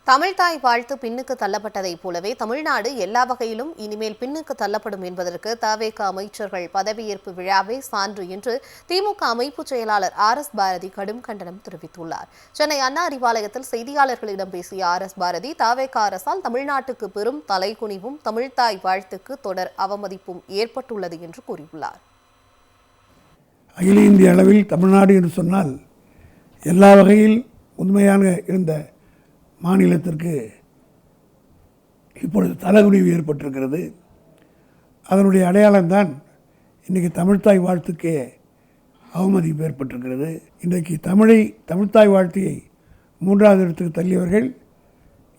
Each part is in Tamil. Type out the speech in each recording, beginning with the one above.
தமிழ்தாய் வாழ்த்து பின்னுக்கு தள்ளப்பட்டதைப் போலவே தமிழ்நாடு எல்லா வகையிலும் இனிமேல் பின்னுக்கு தள்ளப்படும் என்பதற்கு தவேக அமைச்சர்கள் பதவியேற்பு விழாவே சான்று என்று திமுக அமைப்பு செயலாளர் ஆர்.எஸ். பாரதி கடும் கண்டனம் தெரிவித்துள்ளார். சென்னை அண்ணா அறிவாலயத்தில் செய்தியாளர்களிடம் பேசிய ஆர்.எஸ். பாரதி தவேக அரசால் தமிழ்நாட்டுக்கு பெரும் தலைகுனிவும் தமிழ்தாய் வாழ்த்துக்கு தொடர் அவமதிப்பும் ஏற்பட்டுள்ளது என்று கூறியுள்ளார். அகில இந்திய அளவில் தமிழ்நாடு என்று சொன்னால் எல்லா வகையில் உண்மையாக இருந்த மாநிலத்திற்கு இப்பொழுது தலைகுனிவு ஏற்பட்டிருக்கிறது. அதனுடைய அடையாளம்தான் இன்றைக்கி தமிழ்தாய் வாழ்த்துக்கே அவமதிப்பு ஏற்பட்டிருக்கிறது. இன்றைக்கு தமிழ்தாய் வாழ்த்தையை 3வது இடத்துக்கு தள்ளியவர்கள்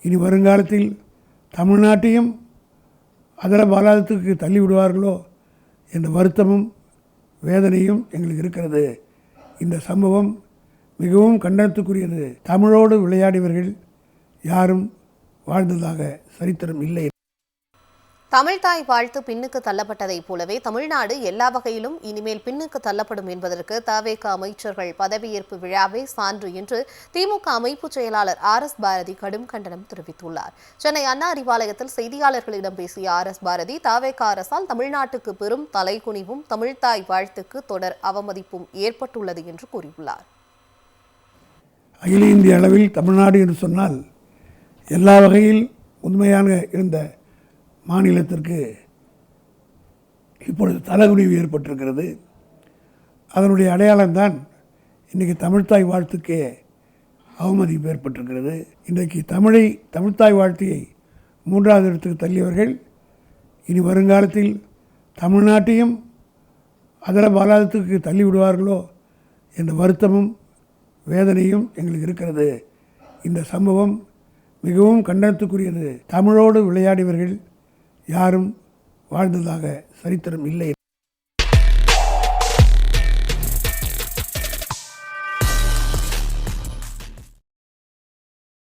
இனி வருங்காலத்தில் தமிழ்நாட்டையும் அதர பாலாதத்துக்கு தள்ளிவிடுவார்களோ என்ற வருத்தமும் வேதனையும் எங்களுக்கு இருக்கிறது. இந்த சம்பவம் மிகவும் கண்டனத்துக்குரியது. தமிழோடு விளையாடியவர்கள் யாரும் வாழ்ந்ததாக சரித்திரம் இல்லை. தமிழ்தாய் வாழ்த்து பின்னுக்கு தள்ளப்பட்டதைப் போலவே தமிழ்நாடு எல்லா வகையிலும் இனிமேல் பின்னுக்கு தள்ளப்படும் என்பதற்கு தவேக அமைச்சர்கள் பதவியேற்பு விழாவே சான்று என்று திமுக அமைப்பு செயலாளர் ஆர்.எஸ். பாரதி கடும் கண்டனம் தெரிவித்துள்ளார். சென்னை அண்ணா அறிவாலயத்தில் செய்தியாளர்களிடம் பேசிய ஆர்.எஸ். பாரதி தவேக அரசால் தமிழ்நாட்டுக்கு பெரும் தலைகுனிவும் தமிழ்தாய் வாழ்த்துக்கு தொடர் அவமதிப்பும் ஏற்பட்டுள்ளது என்று கூறியுள்ளார். அகில இந்திய அளவில் தமிழ்நாடு என்று சொன்னால் எல்லா வகையில் உண்மையாக இருந்த மாநிலத்திற்கு இப்பொழுது தலைகுனிவு ஏற்பட்டிருக்கிறது. அதனுடைய அடையாளம்தான் இன்றைக்கி தமிழ்தாய் வாழ்த்துக்கே அவமதிப்பு ஏற்பட்டிருக்கிறது. இன்றைக்கு தமிழ்தாய் வாழ்த்தையை 3வது இடத்துக்கு தள்ளியவர்கள் இனி வருங்காலத்தில் தமிழ்நாட்டையும் அதர பாலாதத்துக்கு தள்ளிவிடுவார்களோ என்ற வருத்தமும் வேதனையும் எங்களுக்கு இருக்கிறது. இந்த சம்பவம் மிகவும் கண்டனத்துக்குரியது. தமிழோடு விளையாடியவர்கள் யாரும் வாழ்ந்ததாக சரித்திரம் இல்லை.